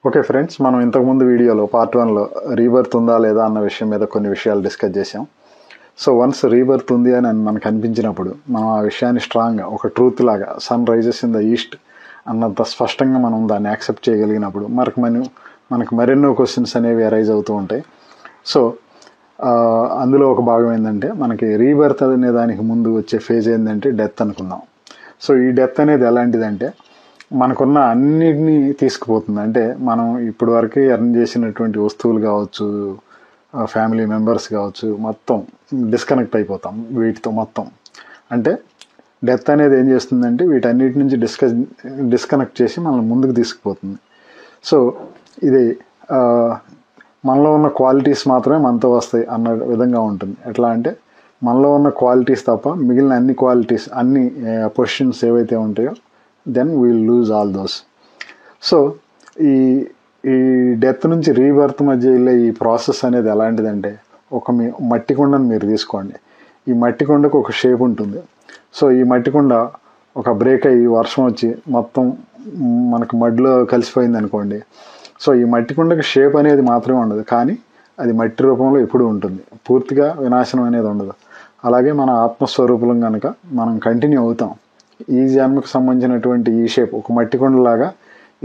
Okay friends, మనం ఇంతకుముందు వీడియోలో పార్ట్ 1లో రీబర్త్ ఉందా లేదా అన్న విషయం మీద కొన్ని విషయాలు డిస్కస్ చేసాం. సో వన్స్ రీబర్త్ ఉంది అని మనకు అనిపించినప్పుడు మనం ఆ విషయాన్ని స్ట్రాంగ్గా ఒక ట్రూత్ లాగా sun rises in the east అన్నంత స్పష్టంగా మనం దాన్ని యాక్సెప్ట్ చేయగలిగినప్పుడు మనకు మరెన్నో క్వశ్చన్స్ అనేవి అరైజ్ అవుతూ ఉంటాయి. సో అందులో ఒక భాగం ఏంటంటే, మనకి రీబర్త్ అనే దానికి ముందు వచ్చే ఫేజ్ ఏంటంటే డెత్ అనుకున్నాం. సో ఈ డెత్ అనేది ఎలాంటిదంటే, మనకున్న అన్నిటినీ తీసుకుపోతుంది. అంటే మనం ఇప్పటి వరకు ఎర్న్ చేసినటువంటి వస్తువులు కావచ్చు, ఫ్యామిలీ మెంబర్స్ కావచ్చు, మొత్తం డిస్కనెక్ట్ అయిపోతాం వీటితో మొత్తం. అంటే డెత్ అనేది ఏం చేస్తుందంటే వీటన్నిటి నుంచి డిస్కనెక్ట్ చేసి మనల్ని ముందుకు తీసుకుపోతుంది. సో ఇది మనలో ఉన్న క్వాలిటీస్ మాత్రమే మనతో వస్తాయి అన్న విధంగా ఉంటుంది. ఎట్లా అంటే మనలో ఉన్న క్వాలిటీస్ తప్ప మిగిలిన అన్ని క్వాలిటీస్, అన్ని పొజిషన్స్ ఏవైతే ఉంటాయో then we'll lose all those. So ఈ డెత్ నుంచి రీబర్త్ మధ్య వెళ్ళే ఈ ప్రాసెస్ అనేది ఎలాంటిదంటే, ఒక మట్టి కుండను మీరు తీసుకోండి. ఈ మట్టి కుండకు ఒక షేప్ ఉంటుంది. సో ఈ మట్టి కుండ ఒక బ్రేక్ అయ్యి వర్షం వచ్చి మొత్తం మనకు మడ్లో కలిసిపోయింది అనుకోండి. సో ఈ మట్టి కుండకి షేప్ అనేది మాత్రమే ఉండదు, కానీ అది మట్టి రూపంలో ఎప్పుడూ ఉంటుంది. పూర్తిగా వినాశనం అనేది ఉండదు. అలాగే మన ఆత్మస్వరూపం కనుక మనం కంటిన్యూ అవుతాం. ఈ జన్మకు సంబంధించినటువంటి ఈ షేప్ ఒక మట్టి కుండలాగా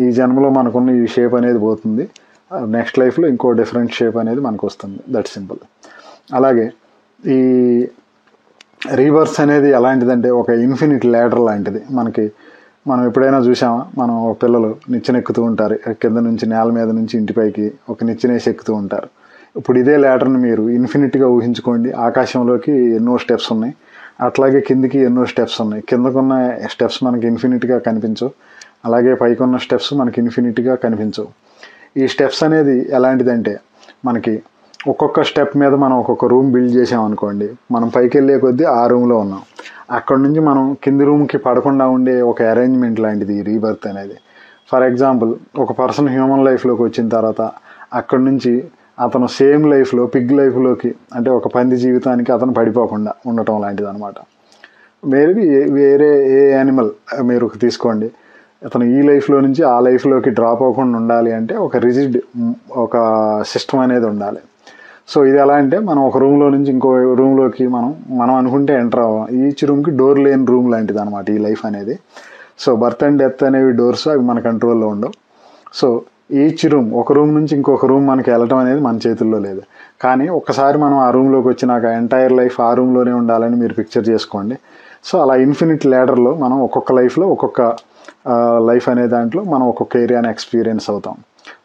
ఈ జన్మలో మనకున్న ఈ షేప్ అనేది పోతుంది. నెక్స్ట్ లైఫ్లో ఇంకో డిఫరెంట్ షేప్ అనేది మనకు వస్తుంది. That simple. అలాగే ఈ రీబర్త్ అనేది ఎలాంటిదంటే ఒక ఇన్ఫినిట్ ల్యాడర్ లాంటిది. మనం ఎప్పుడైనా చూసామా, మనం పిల్లలు నిచ్చెనెక్కుతూ ఉంటారు, కింద నుంచి నేల మీద నుంచి ఇంటిపైకి ఒక నిచ్చెనేసి ఎక్కుతూ ఉంటారు. ఇప్పుడు ఇదే ల్యాడర్ని మీరు ఇన్ఫినిట్గా ఊహించుకోండి. ఆకాశంలోకి ఎన్నో స్టెప్స్ ఉన్నాయి, అట్లాగే కిందికి ఎన్నో స్టెప్స్ ఉన్నాయి. కిందకున్న స్టెప్స్ మనకి ఇన్ఫినిట్గా కనిపించవు, అలాగే పైకున్న స్టెప్స్ మనకి ఇన్ఫినిట్గా కనిపించవు. ఈ స్టెప్స్ అనేది ఎలాంటిదంటే, మనకి ఒక్కొక్క స్టెప్ మీద మనం ఒక్కొక్క రూమ్ బిల్డ్ చేసామనుకోండి, మనం పైకి వెళ్ళే కొద్దీ ఆ రూమ్లో ఉన్నాం. అక్కడ నుంచి మనం కింది రూమ్కి పడకుండా ఉండే ఒక అరేంజ్మెంట్ లాంటిది ఈ రీబర్త్ అనేది. ఫర్ ఎగ్జాంపుల్, ఒక పర్సన్ హ్యూమన్ లైఫ్లోకి వచ్చిన తర్వాత అక్కడ నుంచి అతను సేమ్ లైఫ్లో పిగ్ లైఫ్లోకి, అంటే ఒక పంది జీవితానికి అతను పడిపోకుండా ఉండటం లాంటిది అనమాట. వేరే ఏ యానిమల్ మీరు తీసుకోండి, అతను ఈ లైఫ్లో నుంచి ఆ లైఫ్లోకి డ్రాప్ అవ్వకుండా ఉండాలి అంటే ఒక రిజిడ్ ఒక సిస్టమ్ అనేది ఉండాలి. సో ఇది ఎలా అంటే, మనం ఒక రూమ్లో నుంచి ఇంకో రూమ్లోకి మనం అనుకుంటే ఎంటర్ అవ్వం. ఈచ్ రూమ్కి డోర్ లేని రూమ్ లాంటిది అనమాట ఈ లైఫ్ అనేది. సో బర్త్ అండ్ డెత్ అనేవి డోర్స్, అవి మన కంట్రోల్లో ఉండవు. సో ఈచ్ రూమ్, ఒక రూమ్ నుంచి ఇంకొక రూమ్ మనకి వెళ్ళటం అనేది మన చేతుల్లో లేదు. కానీ ఒక్కసారి మనం ఆ రూమ్లోకి వచ్చినాక ఎంటైర్ లైఫ్ ఆ రూమ్లోనే ఉండాలని మీరు పిక్చర్ చేసుకోండి. సో అలా ఇన్ఫినిట్ ల్యాడర్లో మనం ఒక్కొక్క లైఫ్లో ఒక్కొక్క లైఫ్ అనే దాంట్లో మనం ఒక్కొక్క ఏరియాని ఎక్స్పీరియన్స్ అవుతాం.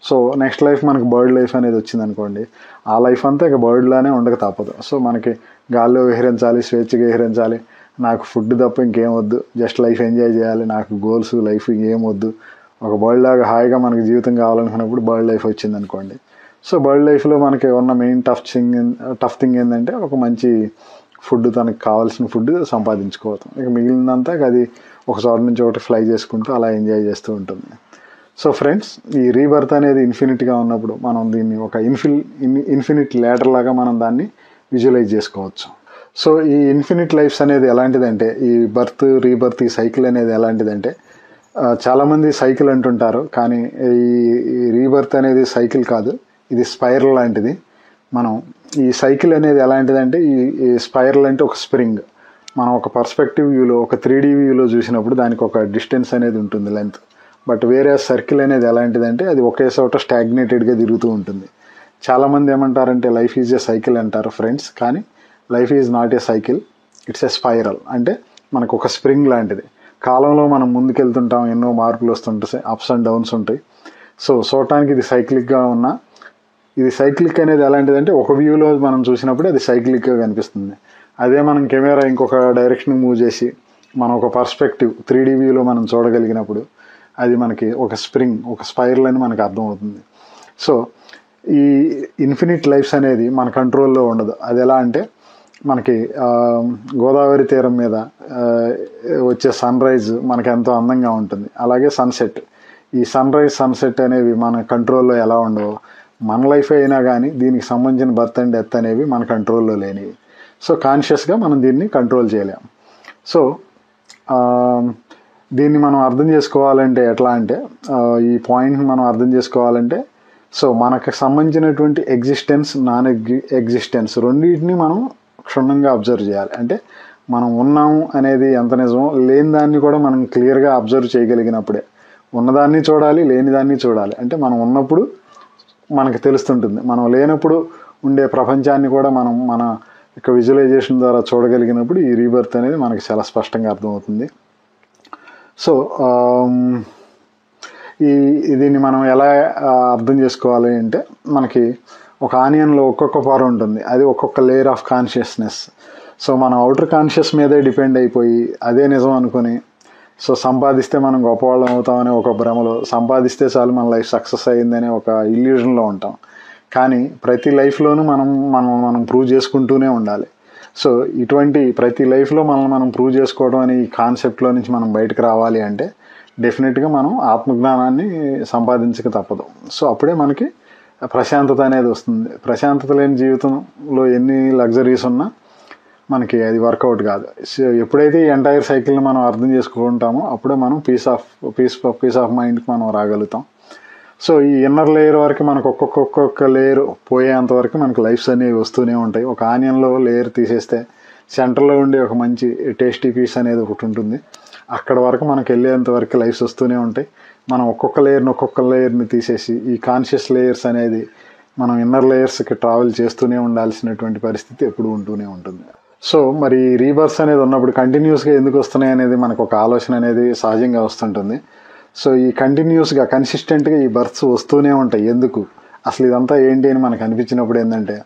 సో నెక్స్ట్ లైఫ్ మనకి బర్డ్ లైఫ్ అనేది వచ్చిందనుకోండి, ఆ లైఫ్ అంతా ఇక బర్డ్లానే ఉండక తప్పదు. సో మనకి గాల్లో విహరించాలి, స్వేచ్ఛగా విహరించాలి, నాకు ఫుడ్ తప్ప ఇంకేం వద్దు, జస్ట్ లైఫ్ ఎంజాయ్ చేయాలి, నాకు గోల్స్ లైఫ్ ఏం వద్దు, ఒక బర్డ్ లాగా హాయిగా మనకి జీవితం కావాలనుకున్నప్పుడు బర్డ్ లైఫ్ వచ్చింది అనుకోండి. సో బర్డ్ లైఫ్లో మనకి ఉన్న మెయిన్ టఫ్ థింగ్ ఏంటంటే, ఒక మంచి ఫుడ్, తనకు కావాల్సిన ఫుడ్ సంపాదించుకోవటం. ఇక మిగిలినంతా అది ఒక చోట నుంచి ఒకటి ఫ్లై చేసుకుంటూ అలా ఎంజాయ్ చేస్తూ ఉంటుంది. సో ఫ్రెండ్స్, ఈ రీబర్త్ అనేది ఇన్ఫినిట్గా ఉన్నప్పుడు మనం దీన్ని ఒక ఇన్ఫినిట్ ల్యాడర్ లాగా మనం దాన్ని విజువలైజ్ చేసుకోవచ్చు. సో ఈ ఇన్ఫినిట్ లైఫ్స్ అనేది ఎలాంటిదంటే, ఈ బర్త్ రీబర్త్ ఈ సైకిల్ అనేది ఎలాంటిదంటే, చాలామంది సైకిల్ అంటుంటారు, కానీ ఈ రీబర్త్ అనేది సైకిల్ కాదు, ఇది స్పైరల్ లాంటిది. ఈ సైకిల్ అనేది ఎలాంటిదంటే, ఈ స్పైరల్ అంటే ఒక స్ప్రింగ్. మనం ఒక పర్స్పెక్టివ్ వ్యూలో, ఒక 3D వ్యూలో చూసినప్పుడు దానికి ఒక డిస్టెన్స్ అనేది ఉంటుంది, లెంత్. బట్ వేరే సర్కిల్ అనేది ఎలాంటిదంటే, అది ఒకే చోట స్టాగ్నేటెడ్గా తిరుగుతూ ఉంటుంది. చాలామంది ఏమంటారంటే లైఫ్ ఈజ్ ఏ సైకిల్ అంటారు ఫ్రెండ్స్, కానీ life is not a cycle, it's a spiral. అంటే మనకు ఒక స్ప్రింగ్ లాంటిది. కాలంలో మనం ముందుకెళ్తుంటాం, ఎన్నో మార్పులు వస్తుంటాయి, అప్స్ అండ్ డౌన్స్ ఉంటాయి. సో చూడటానికి ఇది సైక్లిక్గా ఉన్నా, ఇది సైక్లిక్ అనేది ఎలాంటిదంటే, ఒక వ్యూలో మనం చూసినప్పుడు అది సైక్లిక్గా కనిపిస్తుంది. అదే మనం కెమెరా ఇంకొక డైరెక్షన్ మూవ్ చేసి మనం ఒక పర్స్పెక్టివ్ 3D వ్యూలో మనం చూడగలిగినప్పుడు అది మనకి ఒక స్ప్రింగ్, ఒక స్పైరల్ అని మనకు అర్థమవుతుంది. సో ఈ ఇన్ఫినిట్ లైఫ్స్ అనేది మన కంట్రోల్లో ఉండదు. అది ఎలా అంటే, మనకి గోదావరి తీరం మీద వచ్చే సన్ రైజ్ మనకి ఎంతో అందంగా ఉంటుంది. అలాగే సన్సెట్, ఈ సన్ రైజ్ సన్సెట్ అనేవి మన కంట్రోల్లో ఎలా ఉండవు. మన లైఫ్ అయినా కానీ దీనికి సంబంధించిన బర్త్ అండ్ డెత్ అనేవి మన కంట్రోల్లో లేనివి. సో కాన్షియస్గా మనం దీన్ని కంట్రోల్ చేయలేం. సో దీన్ని మనం అర్థం చేసుకోవాలంటే ఎట్లా అంటే, ఈ పాయింట్ని మనం అర్థం చేసుకోవాలంటే, సో మనకు సంబంధించినటువంటి ఎగ్జిస్టెన్స్, నాన్ ఎగ్జిస్టెన్స్ రెండింటిని మనం క్షుణ్ణంగా అబ్జర్వ్ చేయాలి. అంటే మనం ఉన్నాము అనేది ఎంత నిజమో, లేని దాన్ని కూడా మనం క్లియర్గా అబ్జర్వ్ చేయగలిగినప్పుడే. ఉన్నదాన్ని చూడాలి, లేని దాన్ని చూడాలి. అంటే మనం ఉన్నప్పుడు మనకు తెలుస్తుంటుంది, మనం లేనప్పుడు ఉండే ప్రపంచాన్ని కూడా మనం మన యొక్క విజువలైజేషన్ ద్వారా చూడగలిగినప్పుడు ఈ రీబర్త్ అనేది మనకి చాలా స్పష్టంగా అర్థమవుతుంది. సో దీన్ని మనం ఎలా అర్థం చేసుకోవాలి అంటే, మనకి ఒక ఆనియన్లో ఒక్కొక్క పొర ఉంటుంది, అది ఒక్కొక్క లేయర్ ఆఫ్ కాన్షియస్నెస్. సో మనం అవుటర్ కాన్షియస్ మీదే డిపెండ్ అయిపోయి అదే నిజం అనుకుని, సో సంపాదిస్తే మనం గొప్పవాళ్ళం అవుతామనే ఒక భ్రమలో, సంపాదిస్తే చాలు మన లైఫ్ సక్సెస్ అయ్యిందనే ఒక ఇల్యూజన్లో ఉంటాం. కానీ ప్రతి లైఫ్లోనూ మనం ప్రూవ్ చేసుకుంటూనే ఉండాలి. సో ఇటువంటి ప్రతి లైఫ్లో మనం ప్రూవ్ చేసుకోవడం అనే ఈ కాన్సెప్ట్లో నుంచి మనం బయటకు రావాలి అంటే డెఫినెట్గా మనం ఆత్మజ్ఞానాన్ని సంపాదించక తప్పదు. సో అప్పుడే మనకి ప్రశాంతత అనేది వస్తుంది. ప్రశాంతత లేని జీవితంలో ఎన్ని లగ్జరీస్ ఉన్నా మనకి అది వర్కౌట్ కాదు. సో ఎప్పుడైతే ఈ ఎంటైర్ సైకిల్ని మనం అర్థం చేసుకుంటామో అప్పుడే మనం పీస్ ఆఫ్ మైండ్కి మనం రాగలుగుతాం. సో ఈ ఇన్నర్ లేయర్ వరకు మనకు ఒక్కొక్క లేయర్ పోయేంత వరకు మనకు లైఫ్స్ అనేవి వస్తూనే ఉంటాయి. ఒక ఆనియన్లో లేయర్ తీసేస్తే సెంటర్లో ఉండే ఒక మంచి టేస్టీ పీస్ అనేది ఒకటి ఉంటుంది. అక్కడ వరకు మనకు వెళ్ళేంత వరకు లైఫ్స్ వస్తూనే ఉంటాయి. మనం ఒక్కొక్క లేయర్ని తీసేసి ఈ కాన్షియస్ లేయర్స్ అనేది మనం ఇన్నర్ లేయర్స్కి ట్రావెల్ చేస్తూనే ఉండాల్సినటువంటి పరిస్థితి ఎప్పుడు ఉంటూనే ఉంటుంది. సో మరి రీబర్త్స్ అనేది ఉన్నప్పుడు కంటిన్యూస్గా ఎందుకు వస్తున్నాయి అనేది మనకు ఒక ఆలోచన అనేది సహజంగా వస్తుంటుంది. సో ఈ కంటిన్యూస్గా కన్సిస్టెంట్గా ఈ బర్త్స్ వస్తూనే ఉంటాయి. ఎందుకు అసలు ఇదంతా ఏంటి అని మనకు అనిపించినప్పుడు ఏంటంటే,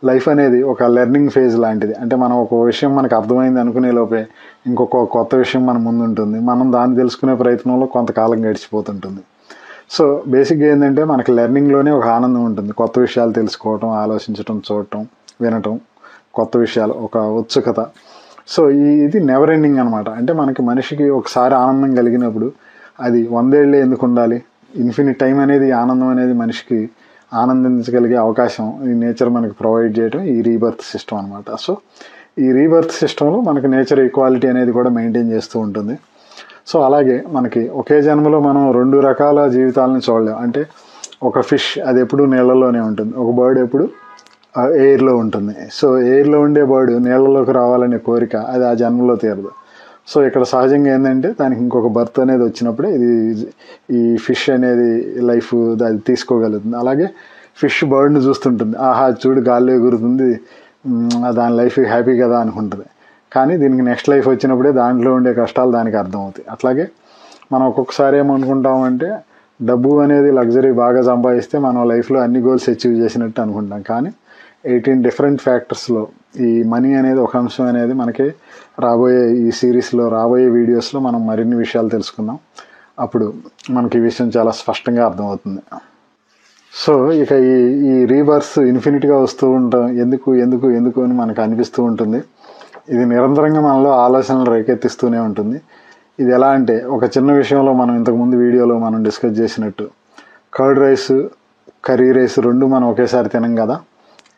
లైఫ్ అనేది ఒక లెర్నింగ్ ఫేజ్ లాంటిది. అంటే మనం ఒక విషయం మనకు అర్థమైంది అనుకునే లోపే ఇంకొక కొత్త విషయం మన ముందు ఉంటుంది. మనం దాన్ని తెలుసుకునే ప్రయత్నంలో కొంతకాలం గడిచిపోతుంటుంది. సో బేసిక్గా ఏంటంటే మనకి లెర్నింగ్లోనే ఒక ఆనందం ఉంటుంది. కొత్త విషయాలు తెలుసుకోవటం, ఆలోచించటం, చూడటం, వినటం, కొత్త విషయాలు, ఒక ఉత్సుకత. సో ఇది నెవర్ ఎండింగ్ అనమాట. అంటే మనిషికి ఒకసారి ఆనందం కలిగినప్పుడు అది 100 ఏళ్ళే ఎందుకు ఉండాలి, ఇన్ఫినిట్ టైం అనేది ఆనందం అనేది మనిషికి ఆనందించగలిగే అవకాశం ఈ నేచర్ మనకి ప్రొవైడ్ చేయడం ఈ రీబర్త్ సిస్టమ్ అనమాట. సో ఈ రీబర్త్ సిస్టంలో మనకి నేచర్ ఈక్వాలిటీ అనేది కూడా మెయింటైన్ చేస్తూ ఉంటుంది. సో అలాగే మనకి ఒకే జన్మలో మనం 2 రకాల జీవితాలను చూడలేం. అంటే ఒక ఫిష్ అది ఎప్పుడు నీళ్ళలోనే ఉంటుంది, ఒక బర్డ్ ఎప్పుడు ఎయిర్లో ఉంటుంది. సో ఎయిర్లో ఉండే బర్డ్ నీళ్ళలోకి రావాలనే కోరిక అది ఆ జన్మలో తీరదు. సో ఇక్కడ సహజంగా ఏంటంటే దానికి ఇంకొక బర్త్ అనేది వచ్చినప్పుడే ఈ ఫిష్ అనేది లైఫ్ అది తీసుకోగలుగుతుంది. అలాగే ఫిష్ బర్డ్ని చూస్తుంటుంది, ఆహా చూడు గాల్లో ఎగురుతుంది, దాని లైఫ్ హ్యాపీ కదా అనుకుంటుంది. కానీ దీనికి నెక్స్ట్ లైఫ్ వచ్చినప్పుడే దాంట్లో ఉండే కష్టాలు దానికి అర్థమవుతాయి. అట్లాగే మనం ఒక్కొక్కసారి ఏమనుకుంటామంటే డబ్బు అనేది లగ్జరీ బాగా సంపాదిస్తే మనం లైఫ్లో అన్ని గోల్స్ అచీవ్ చేసినట్టు అనుకుంటాం. కానీ 18 డిఫరెంట్ ఫ్యాక్టర్స్లో ఈ మనీ అనేది ఒక అంశం అనేది మనకి రాబోయే ఈ సిరీస్లో, రాబోయే వీడియోస్లో మనం మరిన్ని విషయాలు తెలుసుకుందాం. అప్పుడు మనకి ఈ విషయం చాలా స్పష్టంగా అర్థమవుతుంది. సో ఇక ఈ రీబర్త్స్ ఇన్ఫినిట్గా వస్తూ ఉంటాం. ఎందుకు అని మనకు అనిపిస్తూ ఉంటుంది. ఇది నిరంతరంగా మనలో ఆలోచనలు రేకెత్తిస్తూనే ఉంటుంది. ఇది ఎలా అంటే, ఒక చిన్న విషయంలో మనం ఇంతకుముందు వీడియోలో మనం డిస్కస్ చేసినట్టు కర్డ్ రైస్, కర్రీ రైస్ 2 మనం ఒకేసారి తినం కదా,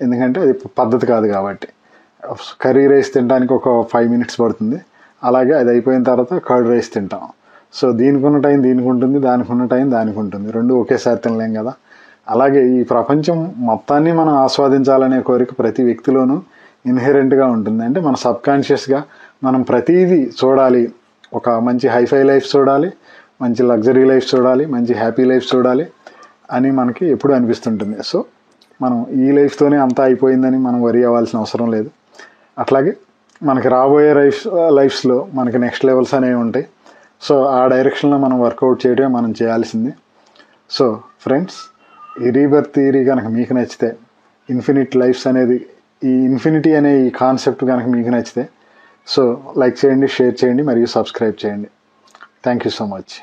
ఎందుకంటే అది పద్ధతి కాదు కాబట్టి. కర్రీ రైస్ తినడానికి ఒక 5 మినిట్స్ పడుతుంది, అలాగే అది అయిపోయిన తర్వాత కర్డ్ రైస్ తింటాం. సో దీనికి ఉన్న టైం దీనికి ఉంటుంది, దానికి ఉన్న టైం దానికి ఉంటుంది, 2 ఒకేసారి తినలేం కదా. అలాగే ఈ ప్రపంచం మొత్తాన్ని మనం ఆస్వాదించాలనే కోరిక ప్రతి వ్యక్తిలోనూ ఇన్హెరెంట్గా ఉంటుంది. అంటే మన సబ్కాన్షియస్గా మనం ప్రతీదీ చూడాలి, ఒక మంచి హైఫై లైఫ్ చూడాలి, మంచి లగ్జరీ లైఫ్ చూడాలి, మంచి హ్యాపీ లైఫ్ చూడాలి అని మనకి ఎప్పుడు అనిపిస్తుంటుంది. సో మనం ఈ లైఫ్తోనే అంతా అయిపోయిందని మనం వరి అవ్వాల్సిన అవసరం లేదు. అట్లాగే మనకి రాబోయే లైఫ్స్లో మనకి నెక్స్ట్ లెవెల్స్ అనేవి ఉంటాయి. సో ఆ డైరెక్షన్లో మనం వర్కౌట్ చేయడమే మనం చేయాల్సింది. సో ఫ్రెండ్స్, ఈ రీబర్త్ థియరీ కనుక మీకు నచ్చితే, ఇన్ఫినిట్ లైఫ్స్ అనేది, ఈ ఇన్ఫినిటీ అనే ఈ కాన్సెప్ట్ కనుక మీకు నచ్చితే, సో లైక్ చేయండి, షేర్ చేయండి మరియు సబ్స్క్రైబ్ చేయండి. Thank you so much.